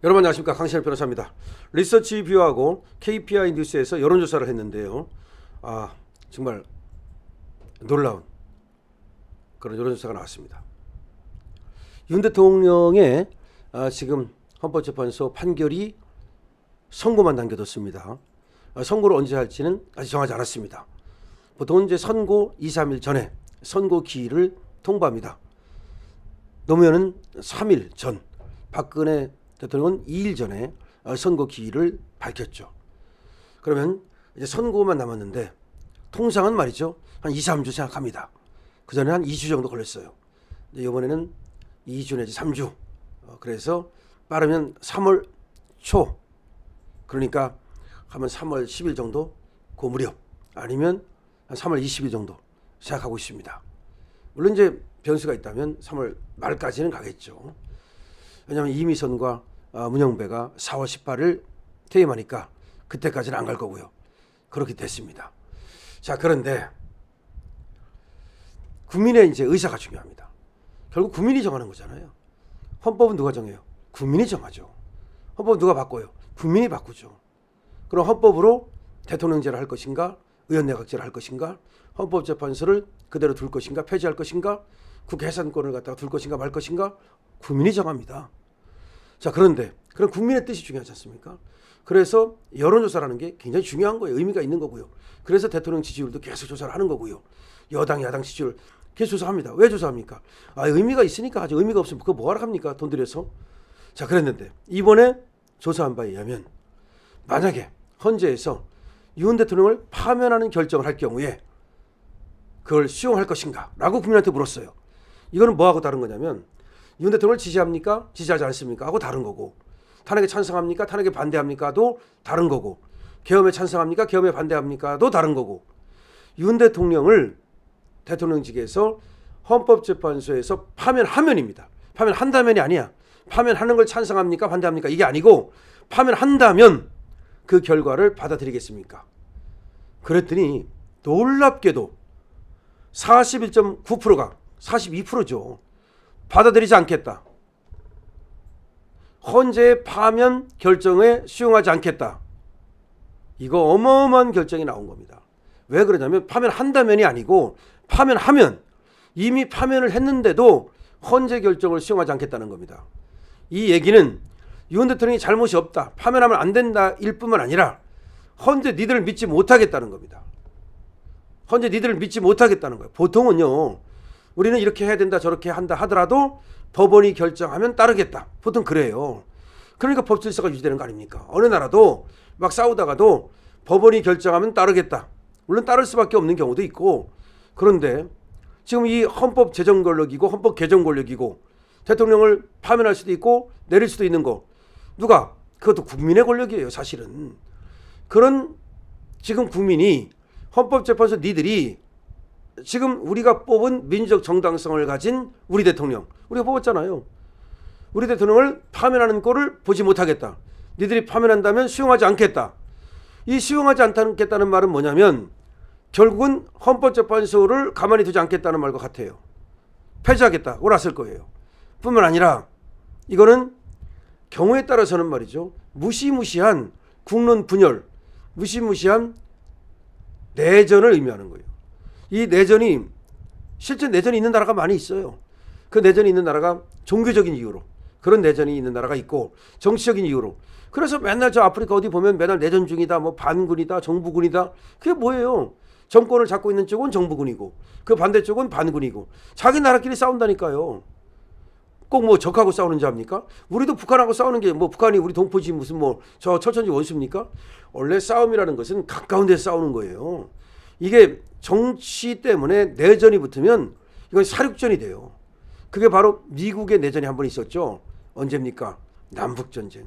여러분 안녕하십니까, 강신일 변호사입니다. 리서치 뷰하고 KPI 뉴스에서 여론조사를 했는데요. 정말 놀라운 그런 여론조사가 나왔습니다. 윤 대통령의 지금 헌법재판소 판결이 선고만 남겨뒀습니다. 선고를 언제 할지는 아직 정하지 않았습니다. 보통은 이제 선고 2, 3일 전에 선고 기일을 통보합니다. 노무현은 3일 전, 박근혜 대통령은 2일 전에 선고 기일을 밝혔죠. 그러면 이제 선고만 남았는데 통상은 말이죠, 한 2, 3주 생각합니다. 그 전에 한 2주 정도 걸렸어요. 이번에는 2주 내지 3주. 그래서 빠르면 3월 초, 그러니까 하면 3월 10일 정도 그 무렵, 아니면 한 3월 20일 정도 생각하고 있습니다. 물론 이제 변수가 있다면 3월 말까지는 가겠죠. 왜냐하면 이미선과 문영배가 4월 18일 퇴임하니까 그때까지는 안 갈 거고요. 그렇게 됐습니다. 자, 그런데 국민의 이제 의사가 중요합니다. 결국 국민이 정하는 거잖아요. 헌법은 누가 정해요? 국민이 정하죠. 헌법은 누가 바꿔요? 국민이 바꾸죠. 그럼 헌법으로 대통령제를 할 것인가, 의원내각제를 할 것인가, 헌법재판소를 그대로 둘 것인가, 폐지할 것인가, 국회 해산권을 갖다가 둘 것인가 말 것인가, 국민이 정합니다. 자, 그런데 그럼 국민의 뜻이 중요하지 않습니까? 그래서 여론조사라는 게 굉장히 중요한 거예요. 의미가 있는 거고요. 그래서 대통령 지지율도 계속 조사를 하는 거고요. 여당, 야당 지지율 계속 조사합니다. 왜 조사합니까? 의미가 있으니까 하죠. 의미가 없으면 그거 뭐하러 합니까? 돈 들여서. 자, 그랬는데 이번에 조사한 바에 의하면 만약에 헌재에서 윤 대통령을 파면하는 결정을 할 경우에 그걸 수용할 것인가? 라고 국민한테 물었어요. 이거는 뭐하고 다른 거냐면 윤 대통령을 지지합니까? 지지하지 않습니까? 하고 다른 거고, 탄핵에 찬성합니까? 탄핵에 반대합니까?도 다른 거고, 계엄에 찬성합니까? 계엄에 반대합니까?도 다른 거고, 윤 대통령을 대통령직에서 헌법재판소에서 파면하면입니다. 파면한다면이 아니야. 파면하는 걸 찬성합니까? 반대합니까? 이게 아니고 파면한다면 그 결과를 받아들이겠습니까? 그랬더니 놀랍게도 41.9%가 42%죠. 받아들이지 않겠다. 헌재의 파면 결정에 수용하지 않겠다. 이거 어마어마한 결정이 나온 겁니다. 왜 그러냐면 파면한다면이 아니고 파면하면, 이미 파면을 했는데도 헌재 결정을 수용하지 않겠다는 겁니다. 이 얘기는 윤 대통령이 잘못이 없다, 파면하면 안 된다 일 뿐만 아니라 헌재 니들을 믿지 못하겠다는 겁니다. 헌재 니들을 믿지 못하겠다는 거예요. 보통은요, 우리는 이렇게 해야 된다 저렇게 한다 하더라도 법원이 결정하면 따르겠다, 보통 그래요. 그러니까 법질서가 유지되는 거 아닙니까? 어느 나라도 막 싸우다가도 법원이 결정하면 따르겠다, 물론 따를 수밖에 없는 경우도 있고. 그런데 지금 이 헌법 제정 권력이고 헌법 개정 권력이고 대통령을 파면할 수도 있고 내릴 수도 있는 거, 누가? 그것도 국민의 권력이에요, 사실은. 그런 지금 국민이, 헌법재판소 니들이 지금 우리가 뽑은 민주적 정당성을 가진 우리 대통령, 우리가 뽑았잖아요. 우리 대통령을 파면하는 꼴을 보지 못하겠다. 니들이 파면한다면 수용하지 않겠다. 이 수용하지 않겠다는 말은 뭐냐면 결국은 헌법재판소를 가만히 두지 않겠다는 말과 같아요. 폐지하겠다고 났을 거예요. 뿐만 아니라 이거는 경우에 따라서는 말이죠, 무시무시한 국론 분열, 무시무시한 내전을 의미하는 거예요. 이 내전이, 실제 내전이 있는 나라가 많이 있어요. 그 내전이 있는 나라가 종교적인 이유로, 그런 내전이 있는 나라가 있고 정치적인 이유로. 그래서 맨날 저 아프리카 어디 보면 맨날 내전 중이다, 뭐 반군이다, 정부군이다. 그게 뭐예요? 정권을 잡고 있는 쪽은 정부군이고 그 반대쪽은 반군이고 자기 나라끼리 싸운다니까요. 꼭 뭐 적하고 싸우는 줄 압니까? 우리도 북한하고 싸우는 게 뭐 북한이 우리 동포지 무슨 뭐 저 철천지 원수입니까? 원래 싸움이라는 것은 가까운 데서 싸우는 거예요. 이게 정치 때문에 내전이 붙으면 이건 사륙전이 돼요. 그게 바로 미국의 내전이 한 번 있었죠. 언제입니까? 남북전쟁.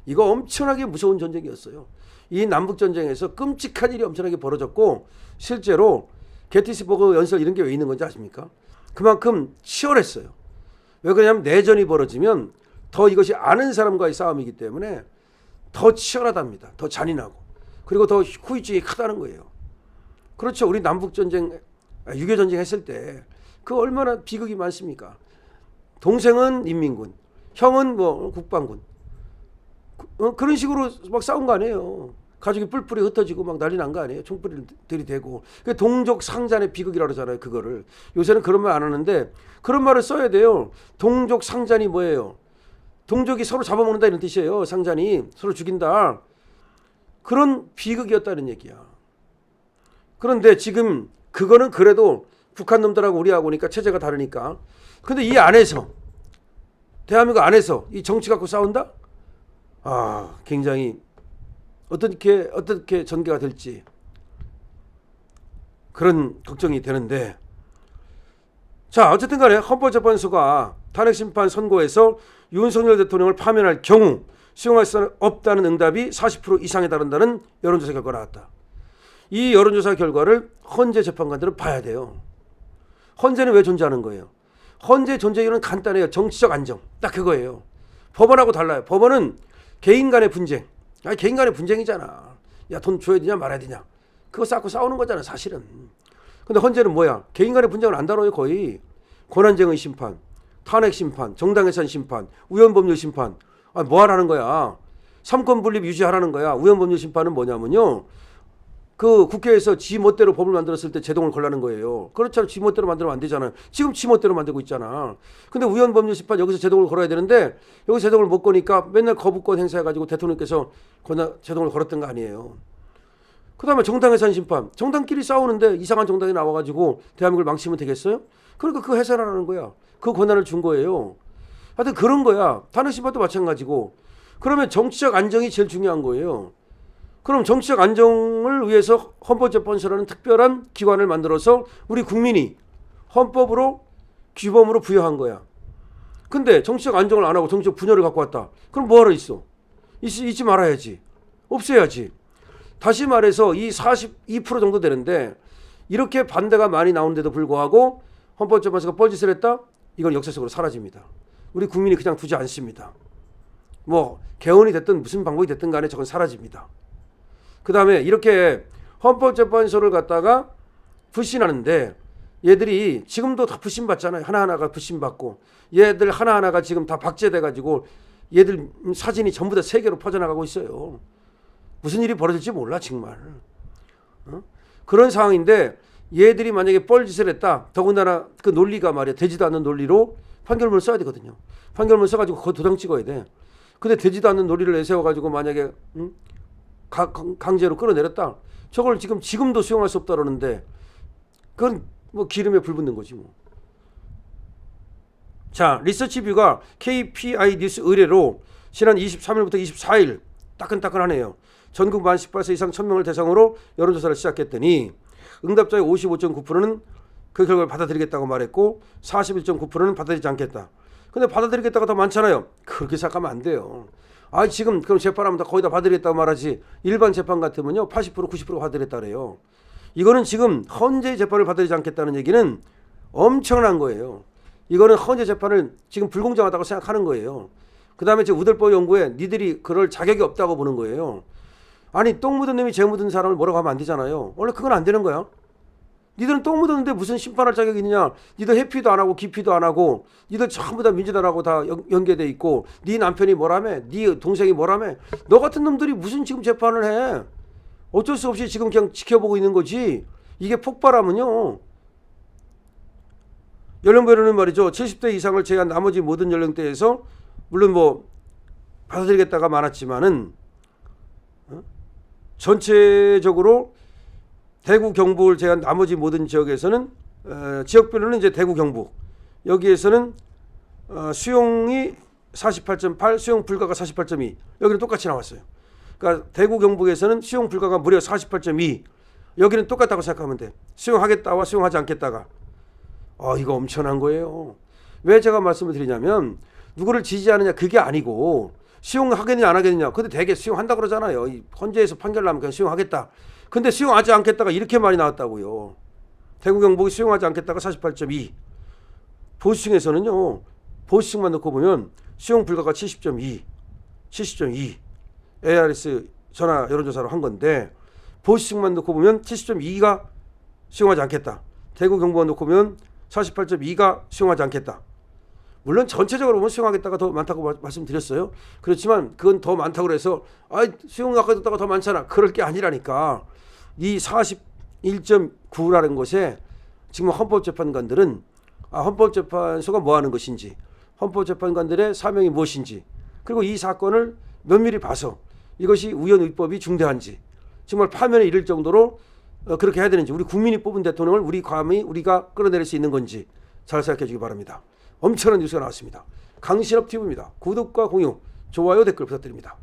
이거 엄청나게 무서운 전쟁이었어요. 이 남북전쟁에서 끔찍한 일이 엄청나게 벌어졌고, 실제로 게티스버그 연설 이런 게 왜 있는 건지 아십니까? 그만큼 치열했어요. 왜 그러냐면 내전이 벌어지면 더 이것이 아는 사람과의 싸움이기 때문에 더 치열하답니다. 더 잔인하고. 그리고 더 후유증이 크다는 거예요. 그렇죠. 우리 남북전쟁, 6.25전쟁 했을 때 그 얼마나 비극이 많습니까? 동생은 인민군, 형은 뭐 국방군. 그런 식으로 막 싸운 거 아니에요. 가족이 뿔뿔이 흩어지고 막 난리 난 거 아니에요. 총불이 들이대고. 그 동족 상잔의 비극이라고 그러잖아요. 그거를. 요새는 그런 말 안 하는데 그런 말을 써야 돼요. 동족 상잔이 뭐예요? 동족이 서로 잡아먹는다 이런 뜻이에요. 상잔이 서로 죽인다. 그런 비극이었다는 얘기야. 그런데 지금 그거는 그래도 북한 놈들하고 우리하고 오니까 체제가 다르니까. 근데 이 안에서 대한민국 안에서 이 정치 갖고 싸운다? 굉장히 어떻게 전개가 될지 그런 걱정이 되는데, 자 어쨌든 간에 헌법재판소가 탄핵심판 선고에서 윤석열 대통령을 파면할 경우 수용할 수 없다는 응답이 40% 이상에 달한다는 여론조사 결과가 나왔다. 이 여론조사 결과를 헌재 재판관들은 봐야 돼요. 헌재는 왜 존재하는 거예요? 헌재 존재 이유는 간단해요. 정치적 안정. 딱 그거예요. 법원하고 달라요. 법원은 개인 간의 분쟁. 개인 간의 분쟁이잖아. 야, 돈 줘야 되냐 말아야 되냐. 그거 쌓고 싸우는 거잖아 사실은. 근데 헌재는 뭐야? 개인 간의 분쟁을 안 다뤄요 거의. 권한쟁의 심판, 탄핵 심판, 정당해산 심판, 우연법률 심판. 뭐 하라는 거야? 삼권 분립 유지하라는 거야. 우연법률 심판은 뭐냐면요. 그 국회에서 지 멋대로 법을 만들었을 때 제동을 걸라는 거예요. 그렇잖아. 지 멋대로 만들면 안 되잖아요. 지금 지 멋대로 만들고 있잖아. 근데 우연법률 심판 여기서 제동을 걸어야 되는데 여기 제동을 못 거니까 맨날 거부권 행사해가지고 대통령께서 제동을 걸었던 거 아니에요. 그 다음에 정당해산 심판. 정당끼리 싸우는데 이상한 정당이 나와가지고 대한민국을 망치면 되겠어요? 그러니까 그거 해산하라는 거야. 그 권한을 준 거예요. 하여튼 그런 거야. 탄핵 심판도 마찬가지고. 그러면 정치적 안정이 제일 중요한 거예요. 그럼 정치적 안정을 위해서 헌법재판소라는 특별한 기관을 만들어서 우리 국민이 헌법으로 규범으로 부여한 거야. 근데 정치적 안정을 안 하고 정치적 분열을 갖고 왔다. 그럼 뭐하러 있어? 있지 말아야지. 없애야지. 다시 말해서 이 42% 정도 되는데 이렇게 반대가 많이 나오는데도 불구하고 헌법재판소가 뻘짓을 했다? 이건 역사적으로 사라집니다. 우리 국민이 그냥 두지 않습니다. 뭐 개헌이 됐든 무슨 방법이 됐든 간에 저건 사라집니다. 그 다음에 이렇게 헌법재판소를 갖다가 불신하는데 얘들이 지금도 다 불신받잖아요. 하나하나가 불신받고 얘들 하나하나가 지금 다 박제돼가지고 얘들 사진이 전부 다 세계로 퍼져나가고 있어요. 무슨 일이 벌어질지 몰라 정말. 그런 상황인데 얘들이 만약에 뻘짓을 했다. 더군다나 그 논리가 말이야. 되지도 않는 논리로 판결문을 써야 되거든요. 판결문을 써가지고 그거 도장 찍어야 돼. 근데 되지도 않는 논리를 내세워가지고 만약에 강제로 끌어내렸다. 저걸 지금도 수용할 수 없다 그러는데 그건 뭐 기름에 불 붙는 거지 뭐. 자, 리서치뷰가 KPI 뉴스 의뢰로 지난 23일부터 24일 따끈따끈하네요. 전국 만 18세 이상 1000명을 대상으로 여론조사를 시작했더니 응답자의 55.9%는 그 결과를 받아들이겠다고 말했고 41.9%는 받아들이지 않겠다. 근데 받아들이겠다가 더 많잖아요. 그렇게 생각하면 안 돼요. 지금 그럼 재판하면 다 거의 다 받아들이겠다고 말하지. 일반 재판 같으면요 80% 90%가 받아들였다 그래요. 이거는 지금 헌재 재판을 받아들이지 않겠다는 얘기는 엄청난 거예요. 이거는 헌재 재판을 지금 불공정하다고 생각하는 거예요. 그 다음에 지금 우들법 연구에 니들이 그럴 자격이 없다고 보는 거예요. 아니 똥 묻은 놈이 재 묻은 사람을 뭐라고 하면 안 되잖아요. 원래 그건 안 되는 거야. 니들은 똥 묻었는데 무슨 심판할 자격이 있느냐. 니들 회피도 안 하고 기피도 안 하고 니들 전부 다 민주당하고 다 연계돼 있고 네 남편이 뭐라며 네 동생이 뭐라며 너 같은 놈들이 무슨 지금 재판을 해. 어쩔 수 없이 지금 그냥 지켜보고 있는 거지. 이게 폭발하면요. 연령별로는 말이죠. 70대 이상을 제외한 나머지 모든 연령대에서 물론 뭐 받아들이겠다가 많았지만은 전체적으로 대구 경북을 제외한 나머지 모든 지역에서는 지역별로는 이제 대구 경북 여기에서는 수용이 48.8 수용 불가가 48.2 여기는 똑같이 나왔어요. 그러니까 대구 경북에서는 수용 불가가 무려 48.2 여기는 똑같다고 생각하면 돼. 수용하겠다와 수용하지 않겠다가 이거 엄청난 거예요. 왜 제가 말씀을 드리냐면 누구를 지지하느냐 그게 아니고 수용하겠느냐 안 하겠느냐. 근데 대개 수용한다 그러잖아요. 헌재에서 판결 나면 그냥 수용하겠다. 근데 수용하지 않겠다가 이렇게 많이 나왔다고요. 대구 경북이 수용하지 않겠다가 48.2 보수층에서는요. 보수층만 놓고 보면 수용 불가가 70.2 ARS 전화 여론조사로 한 건데 보수층만 놓고 보면 70.2가 수용하지 않겠다. 대구 경북만 놓고 보면 48.2가 수용하지 않겠다. 물론 전체적으로 보면 수용하겠다가 더 많다고 말씀드렸어요. 그렇지만 그건 더 많다고 해서 수용하겠다가 더 많잖아. 그럴 게 아니라니까. 이 41.9라는 것에 지금 헌법재판관들은 헌법재판소가 뭐 하는 것인지, 헌법재판관들의 사명이 무엇인지, 그리고 이 사건을 면밀히 봐서 이것이 우연위법이 중대한지, 정말 파면에 이를 정도로 그렇게 해야 되는지, 우리 국민이 뽑은 대통령을 우리가 끌어내릴 수 있는 건지 잘 생각해 주기 바랍니다. 엄청난 뉴스가 나왔습니다. 강신업 TV입니다. 구독과 공유, 좋아요, 댓글 부탁드립니다.